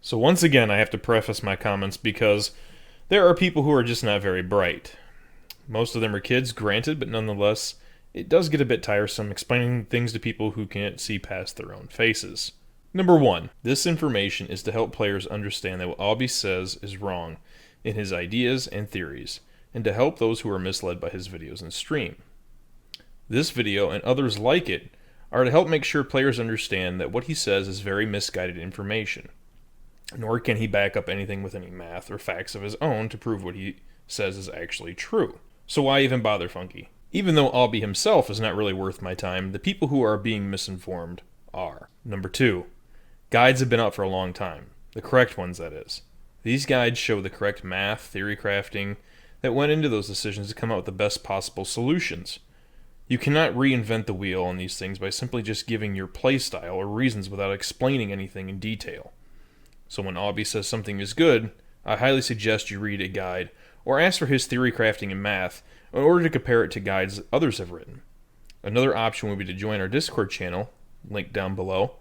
So once again, I have to preface my comments because there are people who are just not very bright. Most of them are kids, granted, but nonetheless, it does get a bit tiresome explaining things to people who can't see past their own faces. Number 1. This information is to help players understand that what Awbee says is wrong in his ideas and theories, and to help those who are misled by his videos and stream. This video, and others like it, are to help make sure players understand that what he says is very misguided information. Nor can he back up anything with any math or facts of his own to prove what he says is actually true. So why even bother, Funky? Even though Awbee himself is not really worth my time, the people who are being misinformed are. Number 2. Guides have been out for a long time. The correct ones, that is. These guides show the correct math, theory crafting that went into those decisions to come out with the best possible solutions. You cannot reinvent the wheel on these things by simply just giving your playstyle or reasons without explaining anything in detail. So when Awbee says something is good, I highly suggest you read a guide or ask for his theory crafting and math in order to compare it to guides others have written. Another option would be to join our Discord channel, linked down below,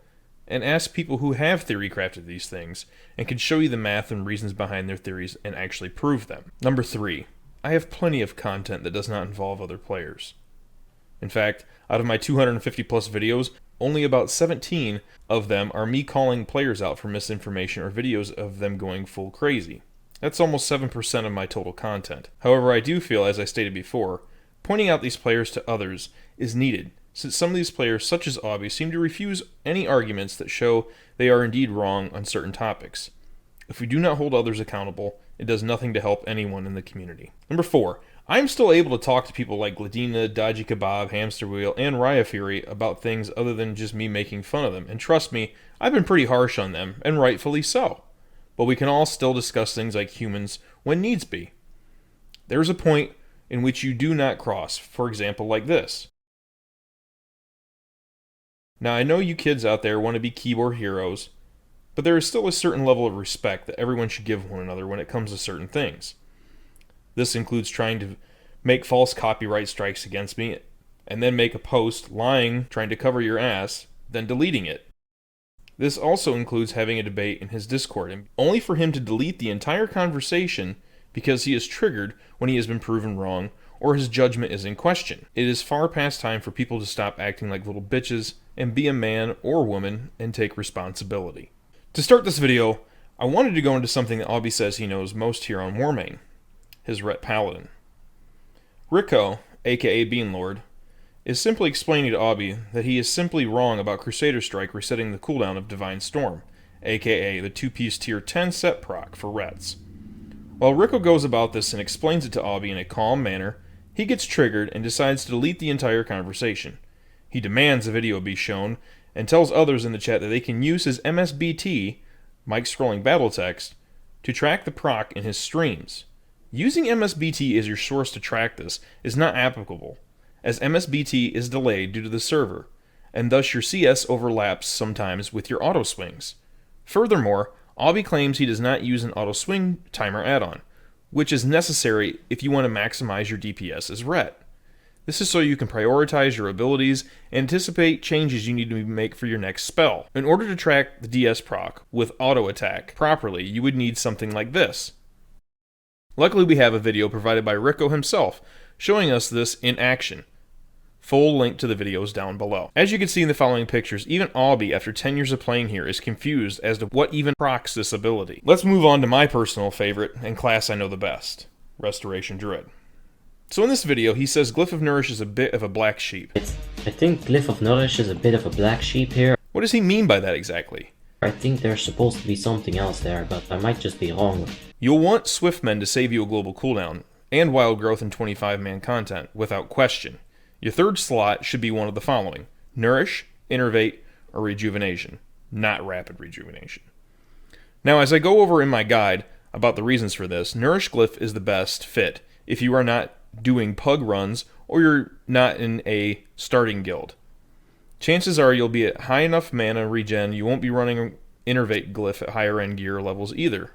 and ask people who have theory crafted these things and can show you the math and reasons behind their theories and actually prove them. Number 3. I have plenty of content that does not involve other players. In fact, out of my 250 plus videos, only about 17 of them are me calling players out for misinformation or videos of them going full crazy. That's almost 7% of my total content. However, I do feel, as I stated before, pointing out these players to others is needed, since some of these players, such as Awbee, seem to refuse any arguments that show they are indeed wrong on certain topics. If we do not hold others accountable, it does nothing to help anyone in the community. Number 4. I'm still able to talk to people like Gladina, Dodgy Kebab, Hamster Wheel, and Raya Fury about things other than just me making fun of them, and trust me, I've been pretty harsh on them, and rightfully so. But we can all still discuss things like humans when needs be. There's a point in which you do not cross, for example like this. Now I know you kids out there want to be keyboard heroes, but there is still a certain level of respect that everyone should give one another when it comes to certain things. This includes trying to make false copyright strikes against me, and then make a post lying, trying to cover your ass, then deleting it. This also includes having a debate in his Discord, and only for him to delete the entire conversation because he is triggered when he has been proven wrong or his judgment is in question. It is far past time for people to stop acting like little bitches and be a man or woman and take responsibility. To start this video, I wanted to go into something that Awbee says he knows most here on Warmane. His Ret Paladin. Rico, aka Beanlord, is simply explaining to Awbee that he is simply wrong about Crusader Strike resetting the cooldown of Divine Storm, aka the 2-piece tier 10 set proc for Rets. While Rico goes about this and explains it to Awbee in a calm manner, he gets triggered and decides to delete the entire conversation. He demands a video be shown and tells others in the chat that they can use his MSBT, Mike Scrolling Battle Text, to track the proc in his streams. Using MSBT as your source to track this is not applicable, as MSBT is delayed due to the server, and thus your CS overlaps sometimes with your auto swings. Furthermore, Awbee claims he does not use an auto swing timer add-on, which is necessary if you want to maximize your DPS as Ret. This is so you can prioritize your abilities and anticipate changes you need to make for your next spell. In order to track the DS proc with auto attack properly, you would need something like this. Luckily, we have a video provided by Rico himself showing us this in action. Full link to the video is down below. As you can see in the following pictures, even Awbee, after 10 years of playing here, is confused as to what even procs this ability. Let's move on to my personal favorite and class I know the best, Restoration Druid. So in this video, he says Glyph of Nourish is a bit of a black sheep. I think Glyph of Nourish is a bit of a black sheep here. What does he mean by that exactly? I think there's supposed to be something else there, but I might just be wrong. You'll want Swiftmen to save you a global cooldown, and wild growth in 25-man content, without question. Your third slot should be one of the following: Nourish, Innervate, or Rejuvenation, not Rapid Rejuvenation. Now, as I go over in my guide about the reasons for this, Nourish Glyph is the best fit if you are not doing pug runs or you're not in a starting guild. Chances are you'll be at high enough mana regen, you won't be running Innervate Glyph at higher end gear levels either.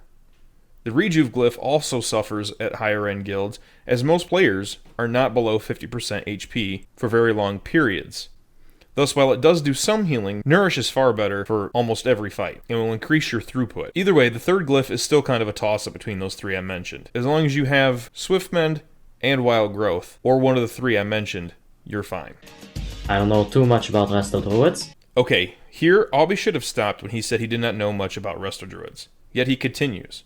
The Rejuve Glyph also suffers at higher end guilds, as most players are not below 50% HP for very long periods. Thus, while it does do some healing, Nourish is far better for almost every fight, and will increase your throughput. Either way, the third glyph is still kind of a toss-up between those three I mentioned. As long as you have Swift Mend and Wild Growth, or one of the three I mentioned, you're fine. I don't know too much about Resto Druids. Okay, here, Awbee should have stopped when he said he did not know much about Resto Druids. Yet he continues.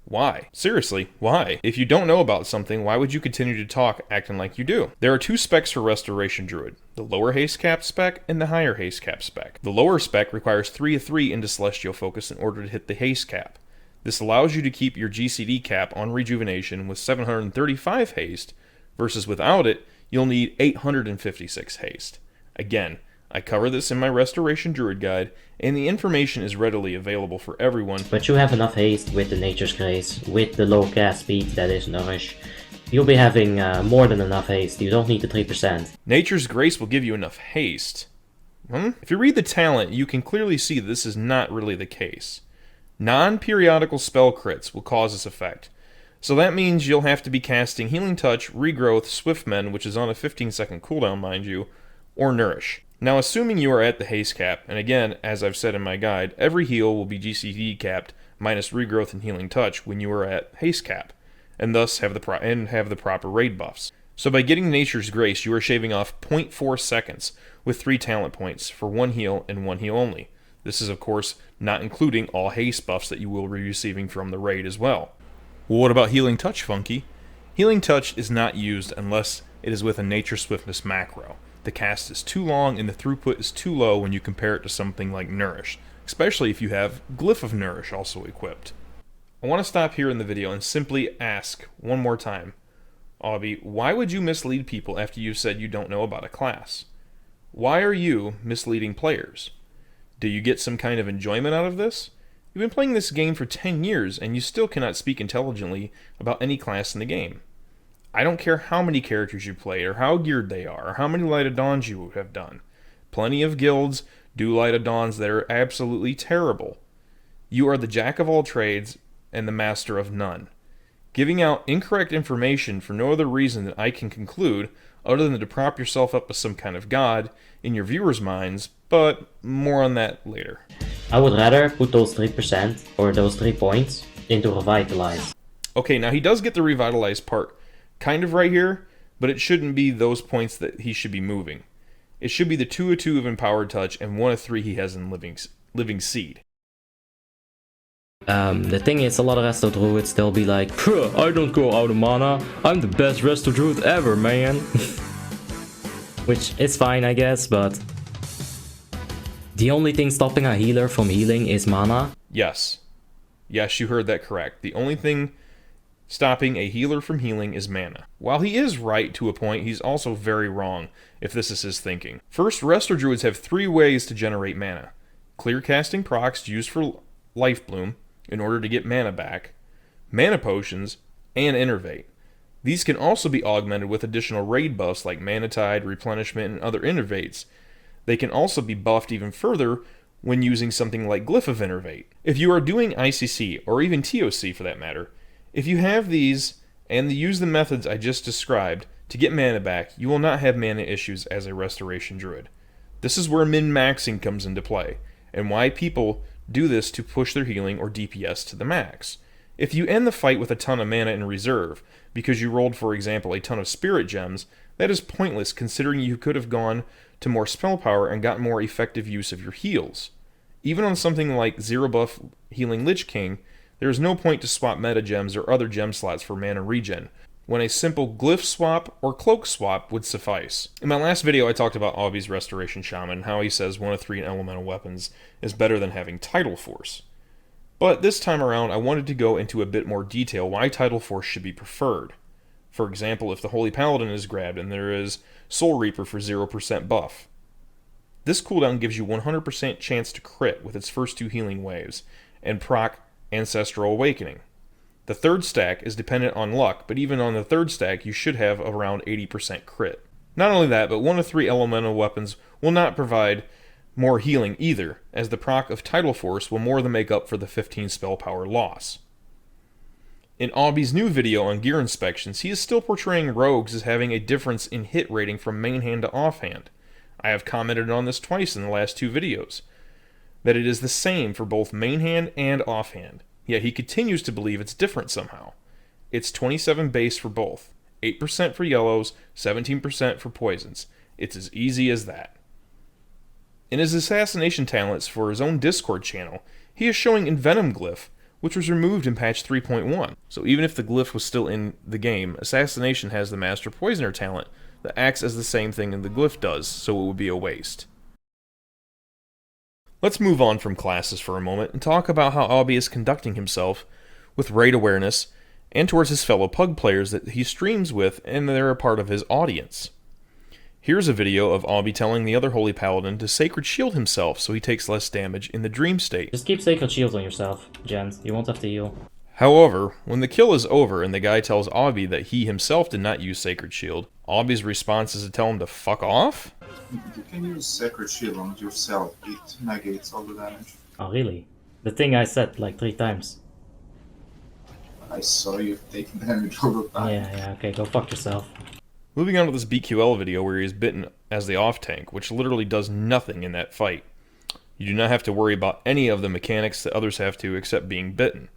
Why? Seriously, why? If you don't know about something, why would you continue to talk acting like you do? There are two specs for Restoration Druid, the lower haste cap spec and the higher haste cap spec. The lower spec requires 3 of 3 into Celestial Focus in order to hit the haste cap. This allows you to keep your GCD cap on Rejuvenation with 735 haste, versus without it, you'll need 856 haste. Again, I cover this in my Restoration Druid guide, and the information is readily available for everyone. But you have enough haste with the Nature's Grace, with the low cast speed that is Nourish. You'll be having more than enough haste, you don't need the 3%. Nature's Grace will give you enough haste. If you read the talent, you can clearly see this is not really the case. Non-periodical spell crits will cause this effect. So that means you'll have to be casting Healing Touch, Regrowth, Swift Mend, which is on a 15-second cooldown, mind you, or Nourish. Now, assuming you are at the haste cap, and again, as I've said in my guide, every heal will be GCD capped minus Regrowth and Healing Touch when you are at haste cap, and thus have the proper raid buffs. So by getting Nature's Grace, you are shaving off 0.4 seconds with 3 talent points for 1 heal and 1 heal only. This is, of course, not including all haste buffs that you will be receiving from the raid as well. Well, what about Healing Touch, Funky? Healing Touch is not used unless it is with a Nature Swiftness macro. The cast is too long and the throughput is too low when you compare it to something like Nourish, especially if you have Glyph of Nourish also equipped. I want to stop here in the video and simply ask one more time, Awbee, why would you mislead people after you said you don't know about a class? Why are you misleading players? Do you get some kind of enjoyment out of this? You've been playing this game for 10 years and you still cannot speak intelligently about any class in the game. I don't care how many characters you play, or how geared they are, or how many Light of Dawns you have done. Plenty of guilds do Light of Dawns that are absolutely terrible. You are the jack of all trades and the master of none. Giving out incorrect information for no other reason that I can conclude, other than to prop yourself up as some kind of god in your viewers' minds, but more on that later. I would rather put those 3%, or those 3 points, into Revitalize. Okay, now he does get the Revitalize part kind of right here, but it shouldn't be those points that he should be moving. It should be the 2 of 2 of Empowered Touch and 1 of 3 he has in Living Seed. The thing is, a lot of Resto Druids, they'll be like, I don't go out of mana, I'm the best Resto Druid ever, man. Which is fine, I guess, but the only thing stopping a healer from healing is mana? Yes. Yes, you heard that correct. The only thing stopping a healer from healing is mana. While he is right to a point, he's also very wrong if this is his thinking. First, Resto Druids have 3 ways to generate mana. Clear casting procs used for Life Bloom in order to get mana back, mana potions, and Innervate. These can also be augmented with additional raid buffs like Mana Tide, Replenishment, and other Innervates. They can also be buffed even further when using something like Glyph of Innervate. If you are doing ICC, or even TOC for that matter, if you have these and use the methods I just described to get mana back, you will not have mana issues as a Restoration Druid. This is where min-maxing comes into play, and why people do this to push their healing or DPS to the max. If you end the fight with a ton of mana in reserve, because you rolled, for example, a ton of Spirit Gems, that is pointless considering you could have gone to more spell power and got more effective use of your heals. Even on something like 0 buff Healing Lich King, there is no point to swap meta gems or other gem slots for mana regen, when a simple glyph swap or cloak swap would suffice. In my last video I talked about Awbee's Restoration Shaman and how he says 1 of 3 in elemental weapons is better than having Tidal Force. But this time around I wanted to go into a bit more detail why Tidal Force should be preferred. For example, if the Holy Paladin is grabbed and there is Soul Reaper for 0% buff. This cooldown gives you 100% chance to crit with its first 2 healing waves, and proc Ancestral Awakening. The third stack is dependent on luck, but even on the third stack you should have around 80% crit. Not only that, but 1 of 3 elemental weapons will not provide more healing either, as the proc of Tidal Force will more than make up for the 15 spell power loss. In Awbee's new video on gear inspections, he is still portraying rogues as having a difference in hit rating from main hand to offhand. I have commented on this twice in the last 2 videos, that it is the same for both main hand and offhand, yet he continues to believe it's different somehow. It's 27 base for both, 8% for yellows, 17% for poisons. It's as easy as that. In his assassination talents for his own Discord channel, he is showing Envenom Glyph, which was removed in patch 3.1. So even if the glyph was still in the game, Assassination has the Master Poisoner talent that acts as the same thing as the glyph does, so it would be a waste. Let's move on from classes for a moment and talk about how Awbee is conducting himself with raid awareness and towards his fellow Pug players that he streams with and they're a part of his audience. Here's a video of Awbee telling the other Holy Paladin to Sacred Shield himself so he takes less damage in the dream state. Just keep Sacred Shield on yourself, Gent. You won't have to heal. However, when the kill is over and the guy tells Awbee that he himself did not use Sacred Shield, Awbee's response is to tell him to fuck off? You can use Sacred Shield on yourself, it negates all the damage. Oh, really? The thing I said like 3 times. I saw you taking damage all the time. Yeah, okay, go fuck yourself. Moving on to this BQL video where he is bitten as the off tank, which literally does nothing in that fight. You do not have to worry about any of the mechanics that others have to except being bitten.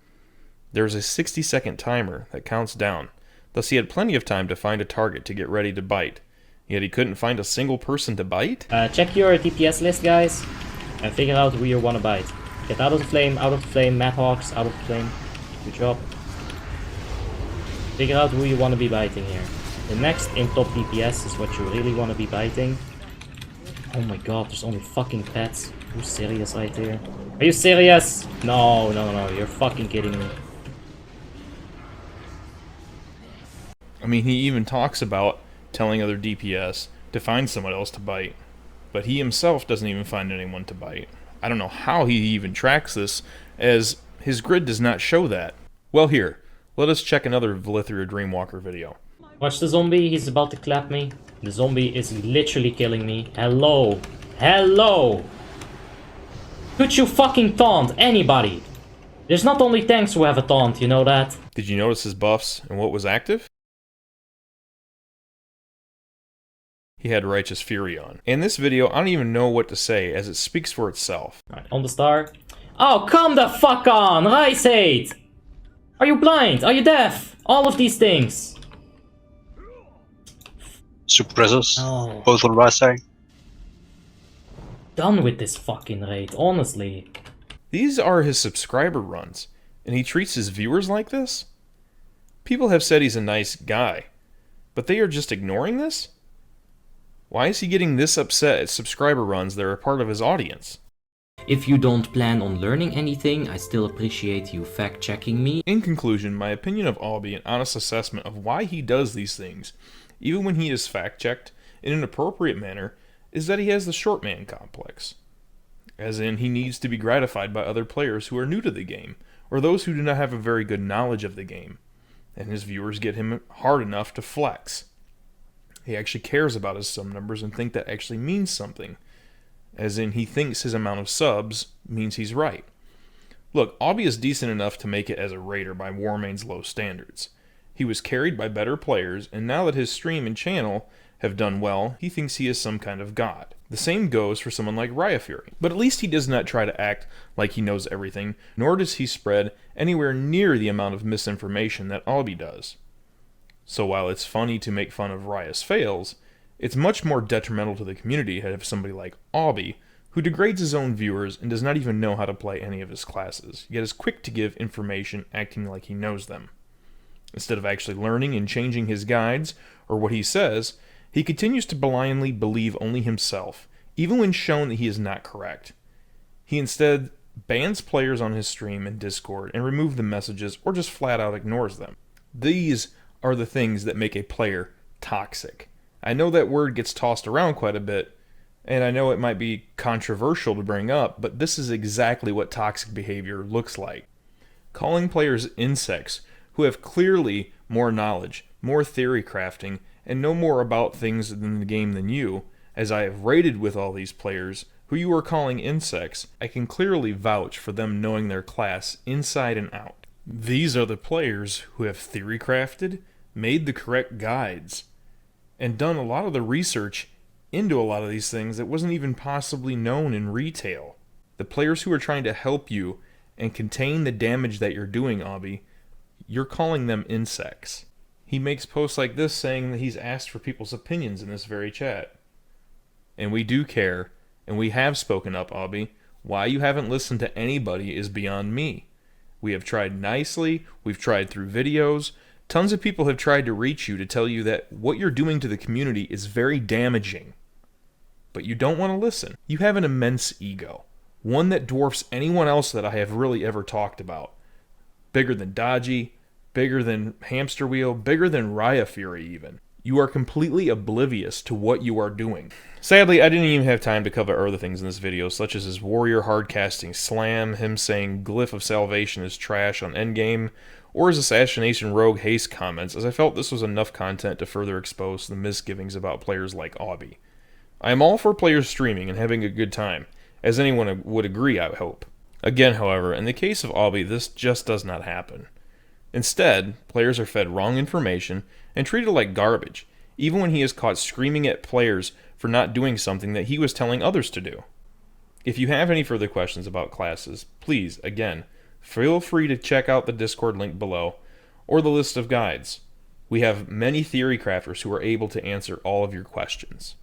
There is a 60-second timer that counts down, thus he had plenty of time to find a target to get ready to bite. Yet he couldn't find a single person to bite? Check your DPS list, guys, and figure out who you want to bite. Get out of the flame, Madhawks, out of the flame. Good job. Figure out who you want to be biting here. The next in top DPS is what you really want to be biting. Oh my god, there's only fucking pets. Who's serious right there? Are you serious? No, you're fucking kidding me. I mean, he even talks about telling other DPS to find someone else to bite, but he himself doesn't even find anyone to bite. I don't know how he even tracks this, as his grid does not show that. Well, here, let us check another Vlithria Dreamwalker video. Watch the zombie, he's about to clap me. The zombie is literally killing me. Hello! Hello! Could you fucking taunt anybody? There's not only tanks who have a taunt, you know that? Did you notice his buffs and what was active? He had Righteous Fury on. In this video, I don't even know what to say, as it speaks for itself. Alright, on the star. Oh, come the fuck on! Rise hate! Are you blind? Are you deaf? All of these things. Suppressors, Oh. both on right side. Done with this fucking raid, honestly. These are his subscriber runs, and he treats his viewers like this? People have said he's a nice guy, but they are just ignoring this? Why is he getting this upset at subscriber runs that are a part of his audience? If you don't plan on learning anything, I still appreciate you fact-checking me. In conclusion, my opinion of Awbee, an honest assessment of why he does these things, even when he is fact-checked in an appropriate manner, is that he has the short man complex. As in, he needs to be gratified by other players who are new to the game, or those who do not have a very good knowledge of the game, and his viewers get him hard enough to flex. He actually cares about his sub numbers and think that actually means something, as in he thinks his amount of subs means he's right. Look, Awbee is decent enough to make it as a raider by Warmane's low standards. He was carried by better players, and now that his stream and channel have done well, he thinks he is some kind of god. The same goes for someone like Raya Fury, but at least he does not try to act like he knows everything, nor does he spread anywhere near the amount of misinformation that Awbee does. So while it's funny to make fun of Raya's fails, it's much more detrimental to the community to have somebody like Awbee, who degrades his own viewers and does not even know how to play any of his classes, yet is quick to give information acting like he knows them. Instead of actually learning and changing his guides, or what he says, he continues to blindly believe only himself, even when shown that he is not correct. He instead bans players on his stream and Discord and removes the messages or just flat out ignores them. These are the things that make a player toxic. I know that word gets tossed around quite a bit, and I know it might be controversial to bring up, but this is exactly what toxic behavior looks like. Calling players insects who have clearly more knowledge, more theory crafting, and know more about things in the game than you, as I have raided with all these players who you are calling insects, I can clearly vouch for them knowing their class inside and out. These are the players who have theory crafted, made the correct guides, and done a lot of the research into a lot of these things that wasn't even possibly known in retail. The players who are trying to help you and contain the damage that you're doing, Awbee, you're calling them insects. He makes posts like this saying that he's asked for people's opinions in this very chat. And we do care, and we have spoken up, Awbee. Why you haven't listened to anybody is beyond me. We have tried nicely, we've tried through videos. Tons of people have tried to reach you to tell you that what you're doing to the community is very damaging. But you don't want to listen. You have an immense ego. One that dwarfs anyone else that I have really ever talked about. Bigger than Dodgy, bigger than Hamster Wheel, bigger than Raya Fury even. You are completely oblivious to what you are doing. Sadly, I didn't even have time to cover other things in this video, such as his warrior hardcasting slam, him saying Glyph of Salvation is trash on endgame, or his assassination rogue haste comments, as I felt this was enough content to further expose the misgivings about players like Awbee. I am all for players streaming and having a good time, as anyone would agree, I hope. Again, however, in the case of Awbee, this just does not happen. Instead, players are fed wrong information and treated like garbage, even when he is caught screaming at players for not doing something that he was telling others to do. If you have any further questions about classes, please, again, feel free to check out the Discord link below, or the list of guides. We have many theory crafters who are able to answer all of your questions.